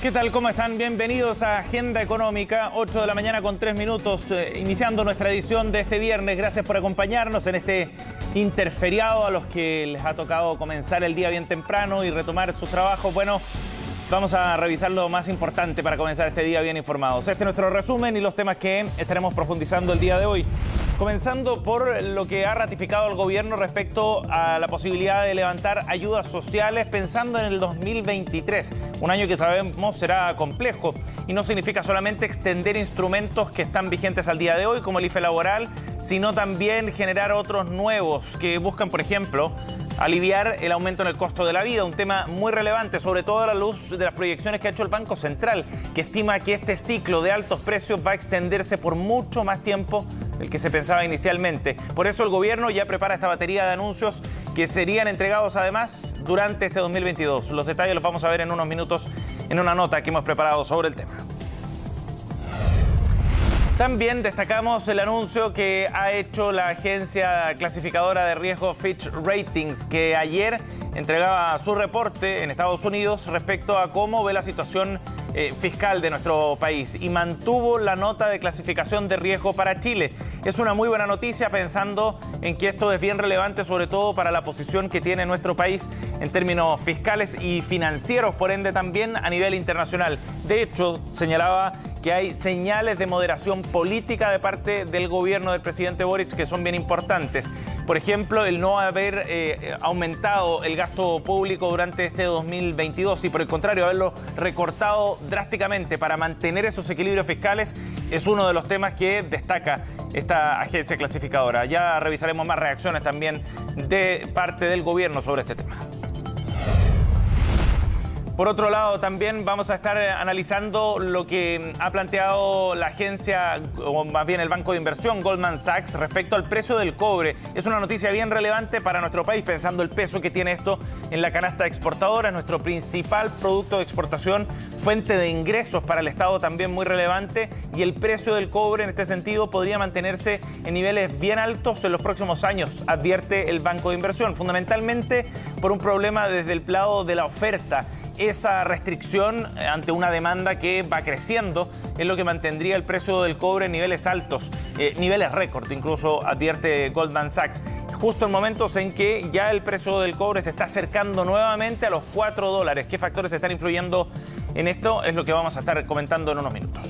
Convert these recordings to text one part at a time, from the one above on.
¿Qué tal? ¿Cómo están? Bienvenidos a Agenda Económica, 8 de la mañana con 3 minutos, iniciando nuestra edición de este viernes. Gracias por acompañarnos en este interferiado a los que les ha tocado comenzar el día bien temprano y retomar sus trabajos. Bueno, vamos a revisar lo más importante para comenzar este día bien informados. Este es nuestro resumen y los temas que estaremos profundizando el día de hoy. Comenzando por lo que ha ratificado el gobierno respecto a la posibilidad de levantar ayudas sociales pensando en el 2023, un año que sabemos será complejo y no significa solamente extender instrumentos que están vigentes al día de hoy, como el IFE laboral, sino también generar otros nuevos que buscan, por ejemplo, aliviar el aumento en el costo de la vida, un tema muy relevante, sobre todo a la luz de las proyecciones que ha hecho el Banco Central, que estima que este ciclo de altos precios va a extenderse por mucho más tiempo del que se pensaba inicialmente. Por eso el gobierno ya prepara esta batería de anuncios que serían entregados además durante este 2022. Los detalles los vamos a ver en unos minutos en una nota que hemos preparado sobre el tema. También destacamos el anuncio que ha hecho la agencia clasificadora de riesgo Fitch Ratings, que ayer entregaba su reporte en Estados Unidos respecto a cómo ve la situación fiscal de nuestro país y mantuvo la nota de clasificación de riesgo para Chile. Es una muy buena noticia pensando en que esto es bien relevante, sobre todo para la posición que tiene nuestro país en términos fiscales y financieros, por ende también a nivel internacional. De hecho, señalaba que hay señales de moderación política de parte del gobierno del presidente Boric que son bien importantes. Por ejemplo, el no haber aumentado el gasto público durante este 2022 y por el contrario haberlo recortado drásticamente para mantener esos equilibrios fiscales es uno de los temas que destaca esta agencia clasificadora. Ya revisaremos más reacciones también de parte del gobierno sobre este tema. Por otro lado, también vamos a estar analizando lo que ha planteado la agencia, o más bien el banco de inversión Goldman Sachs, respecto al precio del cobre. Es una noticia bien relevante para nuestro país, pensando el peso que tiene esto en la canasta exportadora. Es nuestro principal producto de exportación, fuente de ingresos para el Estado también muy relevante, y el precio del cobre en este sentido podría mantenerse en niveles bien altos en los próximos años, advierte el banco de inversión, fundamentalmente por un problema desde el lado de la oferta. Esa restricción ante una demanda que va creciendo es lo que mantendría el precio del cobre en niveles altos, niveles récord, incluso advierte Goldman Sachs. Justo en momentos en que ya el precio del cobre se está acercando nuevamente a los $4. ¿Qué factores están influyendo en esto? Es lo que vamos a estar comentando en unos minutos.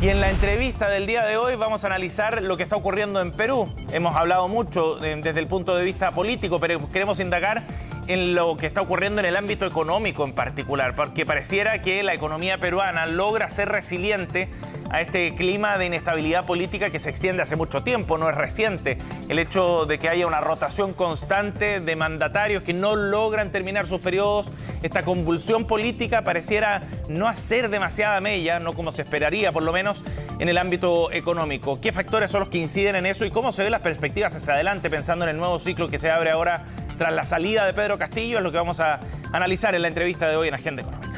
Y en la entrevista del día de hoy vamos a analizar lo que está ocurriendo en Perú. Hemos hablado mucho desde el punto de vista político, pero queremos indagar en lo que está ocurriendo en el ámbito económico en particular, porque pareciera que la economía peruana logra ser resiliente a este clima de inestabilidad política que se extiende hace mucho tiempo, no es reciente. El hecho de que haya una rotación constante de mandatarios que no logran terminar sus periodos, esta convulsión política pareciera no hacer demasiada mella, no como se esperaría por lo menos en el ámbito económico. ¿Qué factores son los que inciden en eso y cómo se ven las perspectivas hacia adelante pensando en el nuevo ciclo que se abre ahora tras la salida de Pedro Castillo? Es lo que vamos a analizar en la entrevista de hoy en Agenda Económica.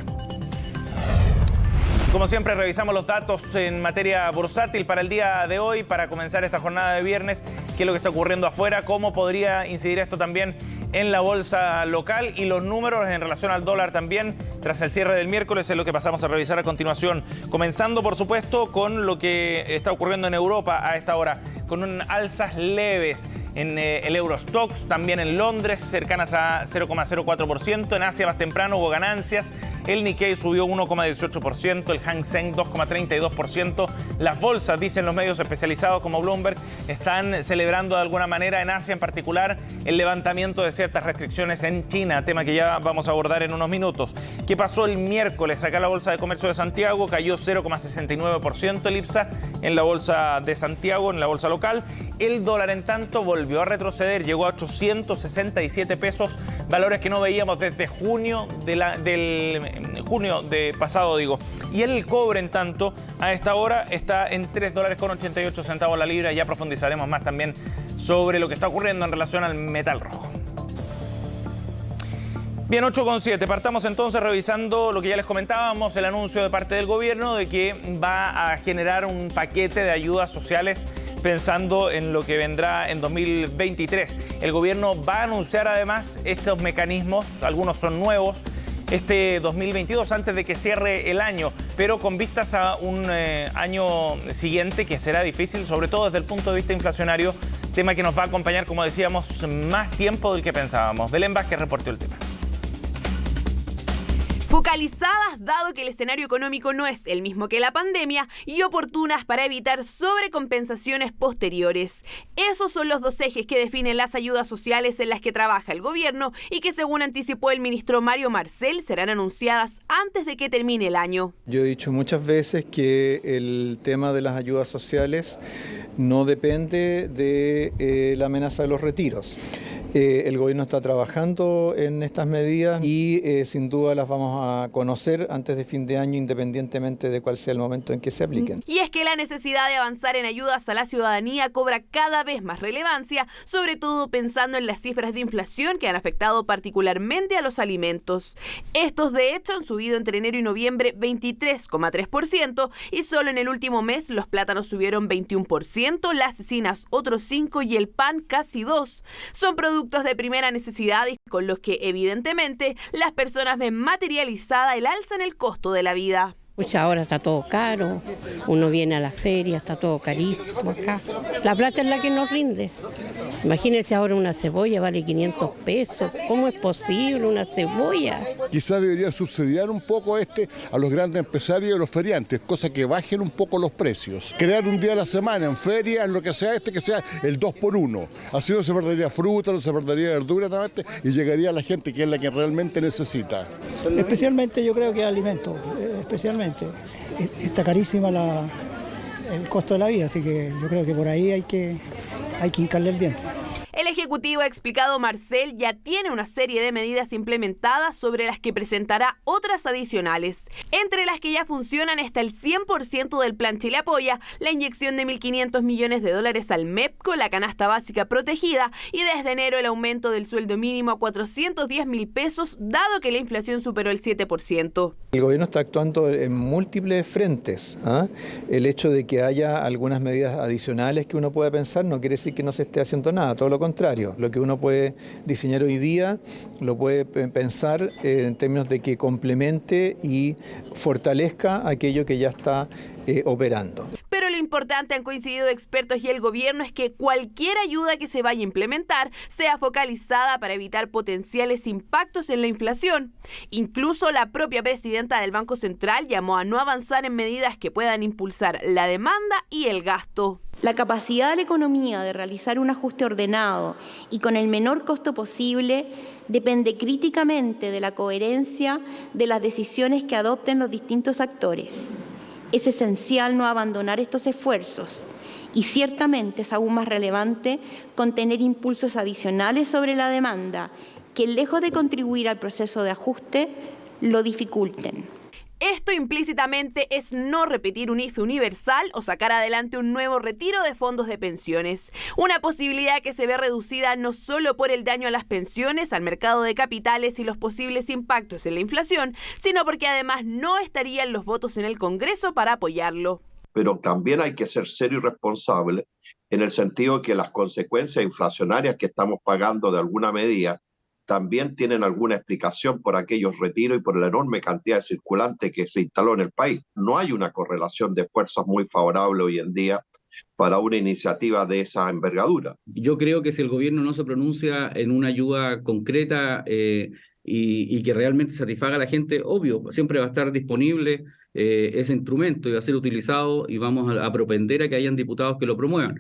Como siempre, revisamos los datos en materia bursátil para el día de hoy, para comenzar esta jornada de viernes, qué es lo que está ocurriendo afuera, cómo podría incidir esto también en la bolsa local y los números en relación al dólar también tras el cierre del miércoles es lo que pasamos a revisar a continuación. Comenzando, por supuesto, con lo que está ocurriendo en Europa a esta hora, con alzas leves en el Eurostoxx, también en Londres, cercanas a 0,04%. En Asia más temprano hubo ganancias. El Nikkei subió 1,18%, el Hang Seng 2,32%. Las bolsas, dicen los medios especializados como Bloomberg, están celebrando de alguna manera en Asia en particular el levantamiento de ciertas restricciones en China, tema que ya vamos a abordar en unos minutos. ¿Qué pasó el miércoles? Acá la Bolsa de Comercio de Santiago cayó 0,69% el IPSA en la Bolsa de Santiago, en la bolsa local. El dólar, en tanto, volvió a retroceder, llegó a 867 pesos, valores que no veíamos desde junio de pasado, digo. Y el cobre, en tanto, a esta hora está en $3,88 la libra. Ya profundizaremos más también sobre lo que está ocurriendo en relación al metal rojo. Bien, 8,7. Partamos entonces revisando lo que ya les comentábamos, el anuncio de parte del gobierno de que va a generar un paquete de ayudas sociales pensando en lo que vendrá en 2023. El gobierno va a anunciar además estos mecanismos, algunos son nuevos, este 2022 antes de que cierre el año, pero con vistas a un año siguiente que será difícil, sobre todo desde el punto de vista inflacionario, tema que nos va a acompañar, como decíamos, más tiempo del que pensábamos. Belén Vázquez reportó el tema. Focalizadas, dado que el escenario económico no es el mismo que la pandemia, y oportunas para evitar sobrecompensaciones posteriores. Esos son los dos ejes que definen las ayudas sociales en las que trabaja el gobierno y que, según anticipó el ministro Mario Marcel, serán anunciadas antes de que termine el año. Yo he dicho muchas veces que el tema de las ayudas sociales no depende de la amenaza de los retiros. El gobierno está trabajando en estas medidas y sin duda las vamos a conocer antes de fin de año, independientemente de cuál sea el momento en que se apliquen. Y es que la necesidad de avanzar en ayudas a la ciudadanía cobra cada vez más relevancia, sobre todo pensando en las cifras de inflación que han afectado particularmente a los alimentos. Estos, de hecho, han subido entre enero y noviembre 23,3% y solo en el último mes los plátanos subieron 21%, las cecinas otros 5% y el pan casi 2%. Son productos de primera necesidad y con los que evidentemente las personas ven materializada el alza en el costo de la vida. Pues ahora está todo caro, uno viene a la feria, está todo carísimo acá. La plata es la que nos rinde. Imagínense ahora una cebolla vale 500 pesos. ¿Cómo es posible una cebolla? Quizás debería subsidiar un poco a los grandes empresarios y a los feriantes, cosa que bajen un poco los precios. Crear un día a la semana en ferias, lo que sea que sea el 2x1. Así no se perdería fruta, no se perdería verdura, y llegaría a la gente que es la que realmente necesita. Especialmente yo creo que alimentos, especialmente. Está carísima el costo de la vida, así que yo creo que por ahí hay que hincarle el diente. El Ejecutivo, ha explicado Marcel, ya tiene una serie de medidas implementadas sobre las que presentará otras adicionales. Entre las que ya funcionan está el 100% del Plan Chile Apoya, la inyección de 1.500 millones de dólares al MEPCO, la canasta básica protegida y desde enero el aumento del sueldo mínimo a 410.000 pesos, dado que la inflación superó el 7%. El gobierno está actuando en múltiples frentes. El hecho de que haya algunas medidas adicionales que uno pueda pensar no quiere decir que no se esté haciendo nada, todo lo contrario. Lo que uno puede diseñar hoy día lo puede pensar en términos de que complemente y fortalezca aquello que ya está operando. Pero lo importante, han coincidido expertos y el gobierno, es que cualquier ayuda que se vaya a implementar sea focalizada para evitar potenciales impactos en la inflación. Incluso la propia presidenta del Banco Central llamó a no avanzar en medidas que puedan impulsar la demanda y el gasto. La capacidad de la economía de realizar un ajuste ordenado y con el menor costo posible depende críticamente de la coherencia de las decisiones que adopten los distintos actores. Es esencial no abandonar estos esfuerzos y ciertamente es aún más relevante contener impulsos adicionales sobre la demanda que, lejos de contribuir al proceso de ajuste, lo dificulten. Esto implícitamente es no repetir un IFE universal o sacar adelante un nuevo retiro de fondos de pensiones. Una posibilidad que se ve reducida no solo por el daño a las pensiones, al mercado de capitales y los posibles impactos en la inflación, sino porque además no estarían los votos en el Congreso para apoyarlo. Pero también hay que ser serio y responsable en el sentido que las consecuencias inflacionarias que estamos pagando de alguna medida también tienen alguna explicación por aquellos retiros y por la enorme cantidad de circulante que se instaló en el país. No hay una correlación de fuerzas muy favorable hoy en día para una iniciativa de esa envergadura. Yo creo que si el gobierno no se pronuncia en una ayuda concreta y que realmente satisfaga a la gente, obvio, siempre va a estar disponible ese instrumento y va a ser utilizado y vamos a propender a que hayan diputados que lo promuevan.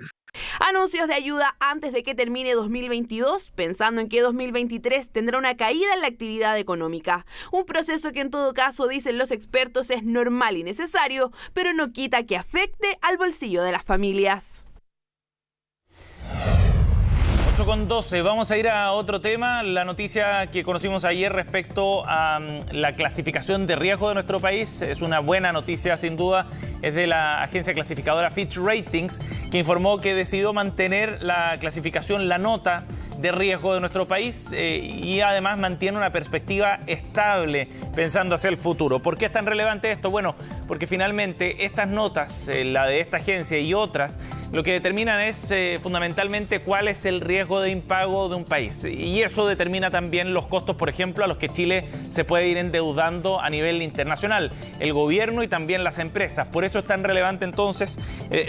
Anuncios de ayuda antes de que termine 2022, pensando en que 2023 tendrá una caída en la actividad económica. Un proceso que en todo caso, dicen los expertos, es normal y necesario, pero no quita que afecte al bolsillo de las familias. 8:12, vamos a ir a otro tema, la noticia que conocimos ayer respecto a la clasificación de riesgo de nuestro país. Es una buena noticia sin duda, es de la agencia clasificadora Fitch Ratings, que informó que decidió mantener la clasificación, la nota de riesgo de nuestro país y además mantiene una perspectiva estable pensando hacia el futuro. ¿Por qué es tan relevante esto? Bueno, porque finalmente estas notas, la de esta agencia y otras, lo que determinan es fundamentalmente cuál es el riesgo de impago de un país. Y eso determina también los costos, por ejemplo, a los que Chile se puede ir endeudando a nivel internacional, el gobierno y también las empresas. Por eso es tan relevante entonces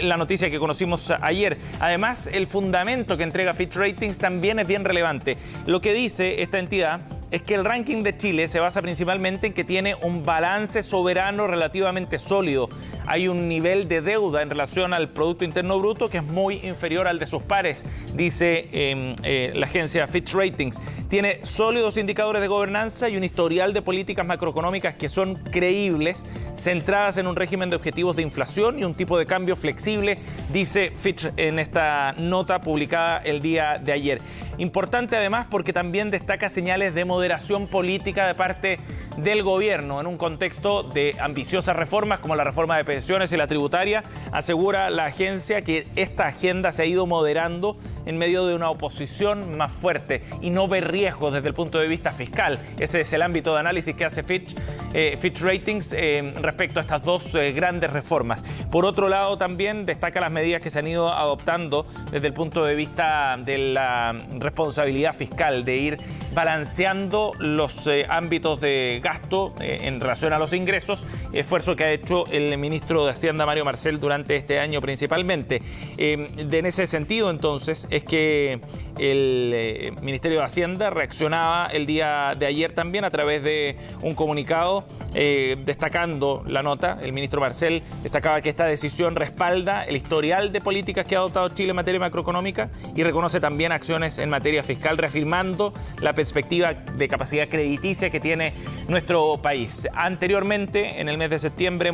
la noticia que conocimos ayer. Además, el fundamento que entrega Fitch Ratings también es bien relevante. Lo que dice esta entidad es que el ranking de Chile se basa principalmente en que tiene un balance soberano relativamente sólido. Hay un nivel de deuda en relación al Producto Interno Bruto que es muy inferior al de sus pares, dice la agencia Fitch Ratings. Tiene sólidos indicadores de gobernanza y un historial de políticas macroeconómicas que son creíbles, centradas en un régimen de objetivos de inflación y un tipo de cambio flexible, dice Fitch en esta nota publicada el día de ayer. Importante además porque también destaca señales de moderación política de parte del gobierno en un contexto de ambiciosas reformas como la reforma de pensiones y la tributaria. Asegura la agencia que esta agenda se ha ido moderando en medio de una oposición más fuerte y no ve riesgos desde el punto de vista fiscal. Ese es el ámbito de análisis que hace Fitch Ratings respecto a estas dos grandes reformas. Por otro lado, también destaca las medidas que se han ido adoptando desde el punto de vista de la responsabilidad fiscal, de ir balanceando los ámbitos de gasto en relación a los ingresos, esfuerzo que ha hecho el ministro de Hacienda, Mario Marcel, durante este año principalmente. En ese sentido, entonces, es que el Ministerio de Hacienda reaccionaba el día de ayer también a través de un comunicado destacando la nota. El ministro Marcel destacaba que esta decisión respalda el historial de políticas que ha adoptado Chile en materia macroeconómica y reconoce también acciones en materia fiscal, reafirmando la perspectiva de capacidad crediticia que tiene nuestro país. Anteriormente, en el mes de septiembre,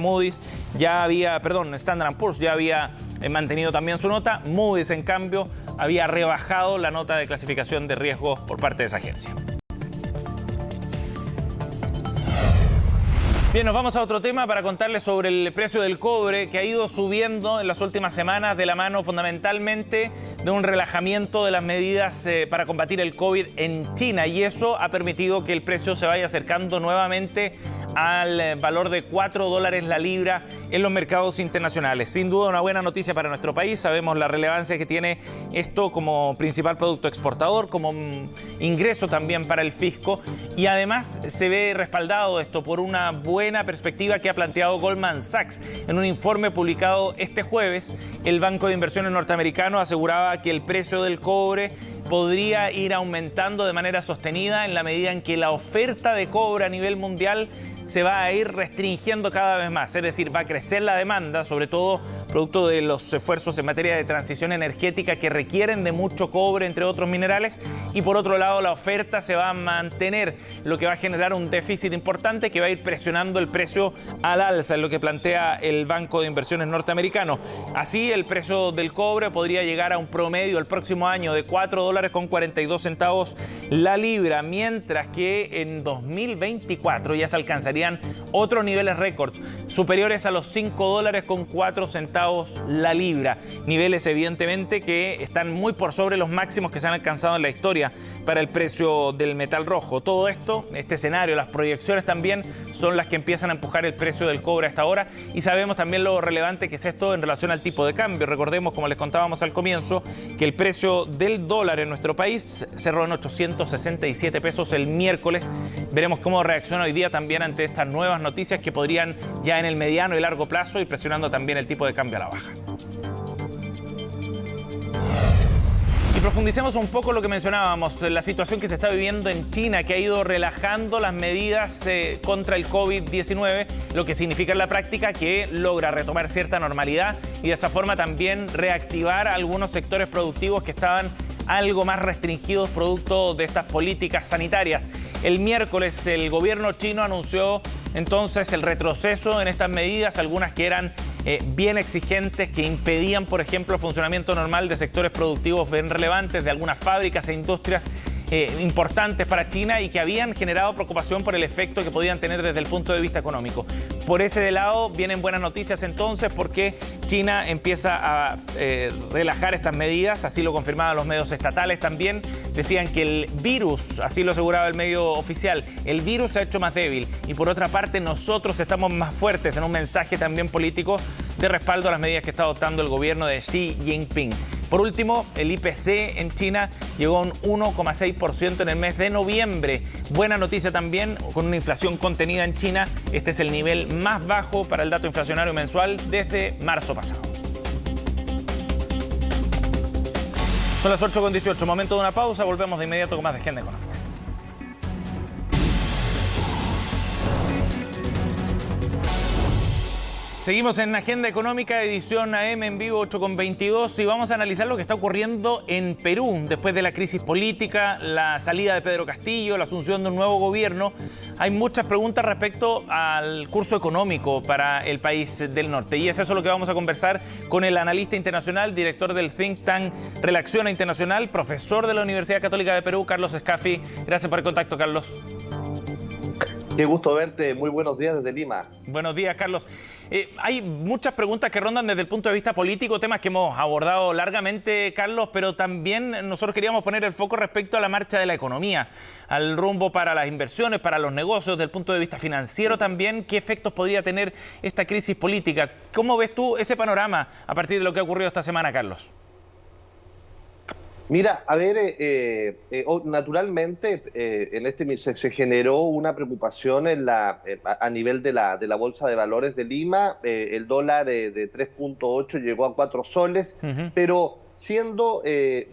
Standard & Poor's ya había mantenido también su nota. Moody's, en cambio, había rebajado la nota de clasificación de riesgo por parte de esa agencia. Bien, nos vamos a otro tema para contarles sobre el precio del cobre que ha ido subiendo en las últimas semanas de la mano fundamentalmente de un relajamiento de las medidas para combatir el COVID en China, y eso ha permitido que el precio se vaya acercando nuevamente al valor de $4 la libra en los mercados internacionales. Sin duda una buena noticia para nuestro país. Sabemos la relevancia que tiene esto como principal producto exportador, como ingreso también para el fisco, y además se ve respaldado esto por una buena perspectiva que ha planteado Goldman Sachs. En un informe publicado este jueves, el banco de inversiones norteamericano aseguraba que el precio del cobre podría ir aumentando de manera sostenida en la medida en que la oferta de cobre a nivel mundial se va a ir restringiendo cada vez más, es decir, va a crecer la demanda, sobre todo producto de los esfuerzos en materia de transición energética que requieren de mucho cobre, entre otros minerales, y por otro lado la oferta se va a mantener, lo que va a generar un déficit importante que va a ir presionando el precio al alza, es lo que plantea el Banco de Inversiones norteamericano. Así, el precio del cobre podría llegar a un promedio el próximo año de $4.42 la libra, mientras que en 2024 ya se alcanzarían otros niveles récords superiores a los $5.04 la libra. Niveles evidentemente que están muy por sobre los máximos que se han alcanzado en la historia para el precio del metal rojo. Todo esto, este escenario, las proyecciones también son las que empiezan a empujar el precio del cobre a esta hora, y sabemos también lo relevante que es esto en relación al tipo de cambio. Recordemos, como les contábamos al comienzo, que el precio del dólar en nuestro país cerró en 867 pesos el miércoles. Veremos cómo reacciona hoy día también ante estas nuevas noticias que podrían ya en el mediano y largo plazo ir presionando también el tipo de cambio a la baja. Y profundicemos un poco lo que mencionábamos, la situación que se está viviendo en China, que ha ido relajando las medidas contra el COVID-19, lo que significa en la práctica que logra retomar cierta normalidad y de esa forma también reactivar algunos sectores productivos que estaban algo más restringidos producto de estas políticas sanitarias. El miércoles el gobierno chino anunció entonces el retroceso en estas medidas, algunas que eran bien exigentes, que impedían, por ejemplo, el funcionamiento normal de sectores productivos bien relevantes, de algunas fábricas e industrias importantes para China y que habían generado preocupación por el efecto que podían tener desde el punto de vista económico. Por ese lado vienen buenas noticias entonces, porque China empieza a relajar estas medidas, así lo confirmaban los medios estatales también. Decían que el virus, así lo aseguraba el medio oficial, el virus se ha hecho más débil y por otra parte nosotros estamos más fuertes, en un mensaje también político de respaldo a las medidas que está adoptando el gobierno de Xi Jinping. Por último, el IPC en China llegó a un 1,6% en el mes de noviembre. Buena noticia también, con una inflación contenida en China. Este es el nivel más bajo para el dato inflacionario mensual desde marzo pasado. Son las 8:18, momento de una pausa. Volvemos de inmediato con más de Agenda Económica. Seguimos en Agenda Económica, edición AM en vivo 8:22, y vamos a analizar lo que está ocurriendo en Perú después de la crisis política, la salida de Pedro Castillo, la asunción de un nuevo gobierno. Hay muchas preguntas respecto al curso económico para el país del norte, y es eso lo que vamos a conversar con el analista internacional, director del think tank Relaciona Internacional, profesor de la Universidad Católica de Perú, Carlos Escafi. Gracias por el contacto, Carlos. Qué gusto verte, muy buenos días desde Lima. Buenos días, Carlos. Hay muchas preguntas que rondan desde el punto de vista político, temas que hemos abordado largamente, Carlos, pero también nosotros queríamos poner el foco respecto a la marcha de la economía, al rumbo para las inversiones, para los negocios, desde el punto de vista financiero también. ¿Qué efectos podría tener esta crisis política? ¿Cómo ves tú ese panorama a partir de lo que ha ocurrido esta semana, Carlos? Mira, a ver, naturalmente en se generó una preocupación a nivel de la Bolsa de Valores de Lima. El dólar de 3.8 llegó a 4 soles, pero siendo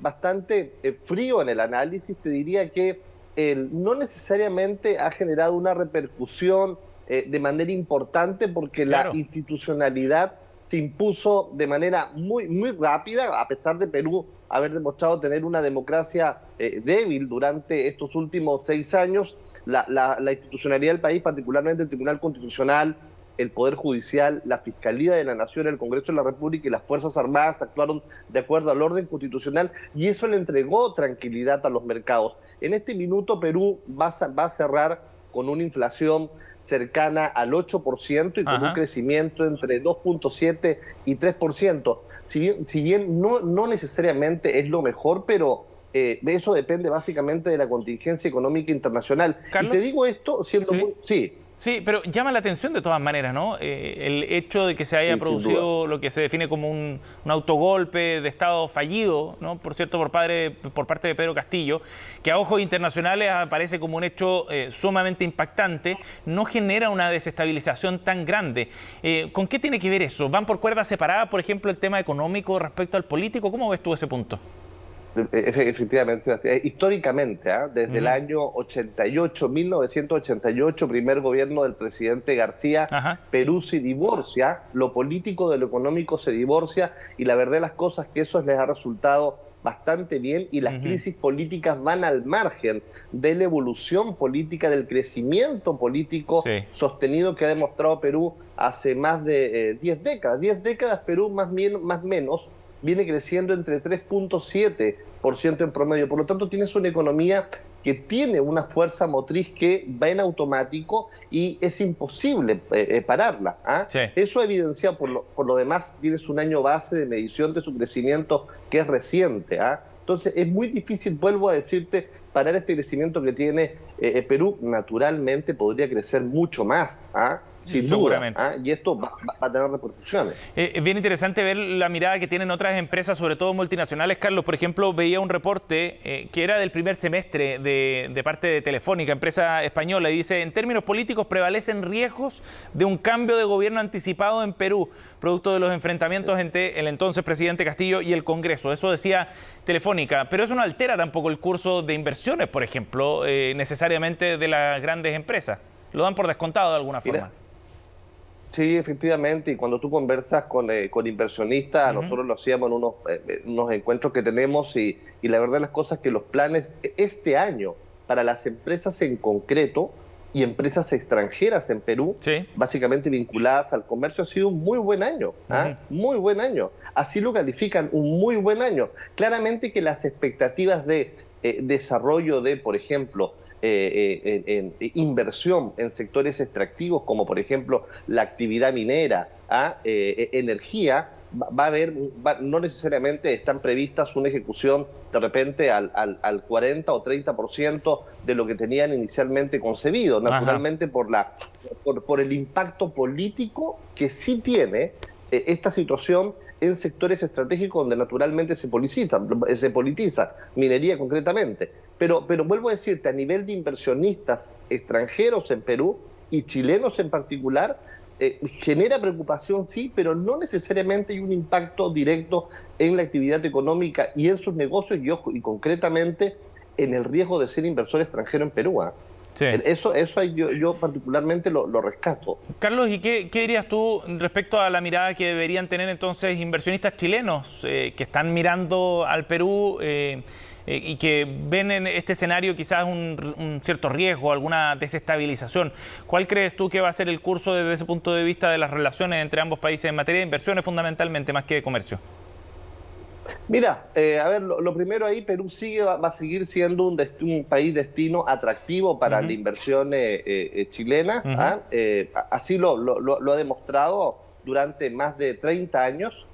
bastante frío en el análisis, te diría que no necesariamente ha generado una repercusión de manera importante, porque la institucionalidad se impuso de manera muy rápida, a pesar de Perú haber demostrado tener una democracia débil durante estos últimos 6 años. La institucionalidad del país, particularmente el Tribunal Constitucional, el Poder Judicial, la Fiscalía de la Nación, el Congreso de la República y las Fuerzas Armadas actuaron de acuerdo al orden constitucional, y eso le entregó tranquilidad a los mercados. En este minuto Perú va a cerrar con una inflación cercana al 8% y con un crecimiento entre 2.7 y 3%. Si bien no necesariamente es lo mejor, pero eso depende básicamente de la contingencia económica internacional. ¿Carlos? Y te digo esto siendo Sí, pero llama la atención de todas maneras, ¿no? El hecho de que se haya producido lo que se define como un autogolpe de Estado fallido, ¿no? Por cierto, por parte de Pedro Castillo, que a ojos internacionales aparece como un hecho sumamente impactante, no genera una desestabilización tan grande. ¿Con qué tiene que ver eso? ¿Van por cuerdas separadas, por ejemplo, el tema económico respecto al político? ¿Cómo ves tú ese punto? Efectivamente, Sebastián. Históricamente, desde el año 1988, primer gobierno del presidente García, Perú se divorcia, lo político de lo económico se divorcia, y la verdad de las cosas que eso les ha resultado bastante bien, y las crisis políticas van al margen de la evolución política, del crecimiento político sostenido que ha demostrado Perú hace más de 10 décadas. 10 décadas Perú más menos viene creciendo entre 3.7% en promedio. Por lo tanto, tienes una economía que tiene una fuerza motriz que va en automático y es imposible pararla. Eso evidencia, por lo demás, tienes un año base de medición de su crecimiento que es reciente. Entonces, es muy difícil, vuelvo a decirte, parar este crecimiento que tiene Perú. Naturalmente podría crecer mucho más, sin duda, y esto va a tener repercusiones. Es bien interesante ver la mirada que tienen otras empresas, sobre todo multinacionales, Carlos. Por ejemplo, veía un reporte que era del primer semestre de parte de Telefónica, empresa española, y dice: en términos políticos prevalecen riesgos de un cambio de gobierno anticipado en Perú, producto de los enfrentamientos entre el entonces presidente Castillo y el Congreso. Eso decía Telefónica, pero eso no altera tampoco el curso de inversiones, por ejemplo, necesariamente de las grandes empresas. Lo dan por descontado de alguna forma. Sí, efectivamente, y cuando tú conversas con inversionistas, nosotros lo hacíamos en unos encuentros que tenemos, y la verdad de las cosas es que los planes este año para las empresas en concreto y empresas extranjeras en Perú, básicamente vinculadas al comercio, ha sido un muy buen año, muy buen año. Así lo califican, un muy buen año. Claramente que las expectativas de desarrollo de, por ejemplo, inversión en sectores extractivos, como por ejemplo la actividad minera, energía, no necesariamente están previstas una ejecución de repente al 40 o 30% de lo que tenían inicialmente concebido, naturalmente por el impacto político que sí tiene esta situación en sectores estratégicos donde naturalmente se politiza, minería concretamente. Pero vuelvo a decirte, a nivel de inversionistas extranjeros en Perú y chilenos en particular, genera preocupación, sí, pero no necesariamente hay un impacto directo en la actividad económica y en sus negocios y concretamente en el riesgo de ser inversor extranjero en Perú. Sí. Eso yo particularmente lo rescato. Carlos, ¿y qué dirías tú respecto a la mirada que deberían tener entonces inversionistas chilenos que están mirando al Perú y que ven en este escenario quizás un cierto riesgo, alguna desestabilización? ¿Cuál crees tú que va a ser el curso desde ese punto de vista de las relaciones entre ambos países en materia de inversiones fundamentalmente, más que de comercio? Mira, a ver, lo primero ahí, Perú va a seguir siendo un país destino atractivo para la inversión chilena. Así lo ha demostrado durante más de 30 años.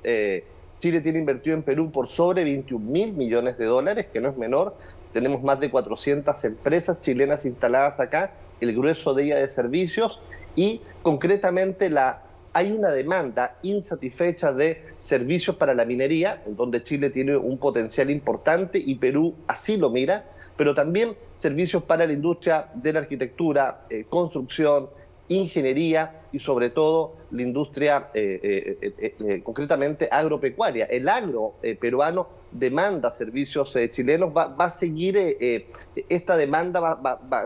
Chile tiene invertido en Perú por sobre 21.000 millones de dólares, que no es menor. Tenemos más de 400 empresas chilenas instaladas acá, el grueso de ellas de servicios, y concretamente hay una demanda insatisfecha de servicios para la minería, en donde Chile tiene un potencial importante y Perú así lo mira, pero también servicios para la industria de la arquitectura, construcción, ingeniería y sobre todo la industria concretamente agropecuaria. El agro peruano demanda servicios chilenos, va a seguir, esta demanda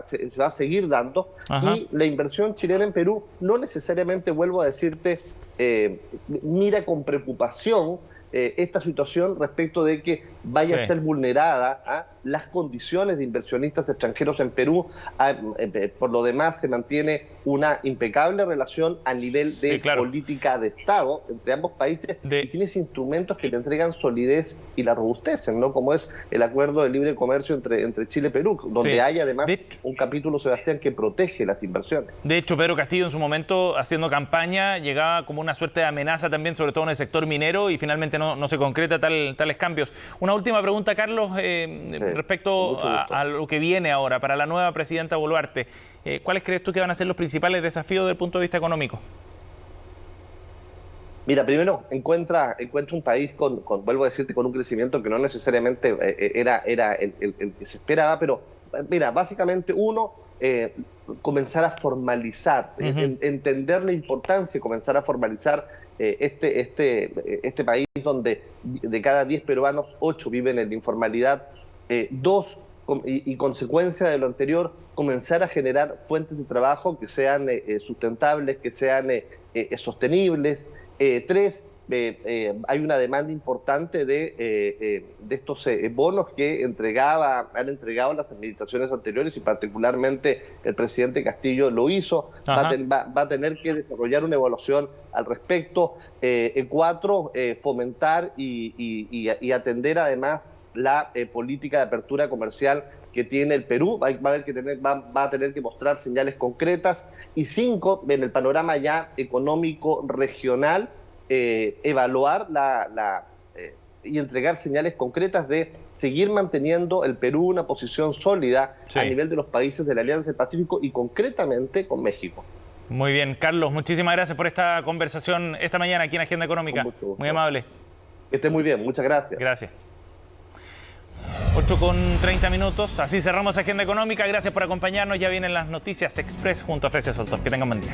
se va a seguir dando. Y la inversión chilena en Perú no necesariamente, vuelvo a decirte, mira con preocupación esta situación respecto de que vaya a ser vulnerada a las condiciones de inversionistas extranjeros en Perú. Por lo demás, se mantiene una impecable relación a nivel de política de Estado entre ambos países y tienes instrumentos que le entregan solidez y la robustecen, ¿no? Como es el acuerdo de libre comercio entre Chile y Perú, donde hay además un capítulo, Sebastián, que protege las inversiones. De hecho, Pedro Castillo en su momento, haciendo campaña, llegaba como una suerte de amenaza también, sobre todo en el sector minero, y finalmente no se concreta tales cambios. Una última pregunta, Carlos, respecto a lo que viene ahora para la nueva presidenta Boluarte. ¿Cuáles crees tú que van a ser los principales desafíos desde el punto de vista económico? Mira, primero, encuentra un país vuelvo a decirte, con un crecimiento que no necesariamente era el que se esperaba, pero mira, básicamente comenzar a formalizar, entender la importancia y comenzar a formalizar este país donde de cada 10 peruanos, 8 viven en la informalidad. 2, y consecuencia de lo anterior, comenzar a generar fuentes de trabajo que sean sustentables, que sean sostenibles. 3, hay una demanda importante de estos bonos que han entregado las administraciones anteriores y particularmente el presidente Castillo lo hizo. Va a tener que desarrollar una evaluación al respecto. 4, fomentar y atender además la política de apertura comercial que tiene el Perú. Va a tener que mostrar señales concretas. Y 5, en el panorama ya económico regional, evaluar y entregar señales concretas de seguir manteniendo el Perú una posición sólida a nivel de los países de la Alianza del Pacífico y concretamente con México. Muy bien, Carlos, muchísimas gracias por esta conversación esta mañana aquí en Agenda Económica. Muy amable. Que esté muy bien, muchas gracias. Gracias. 8:30, así cerramos Agenda Económica. Gracias por acompañarnos. Ya vienen las noticias Express junto a Frecia Soltov. Que tengan buen día.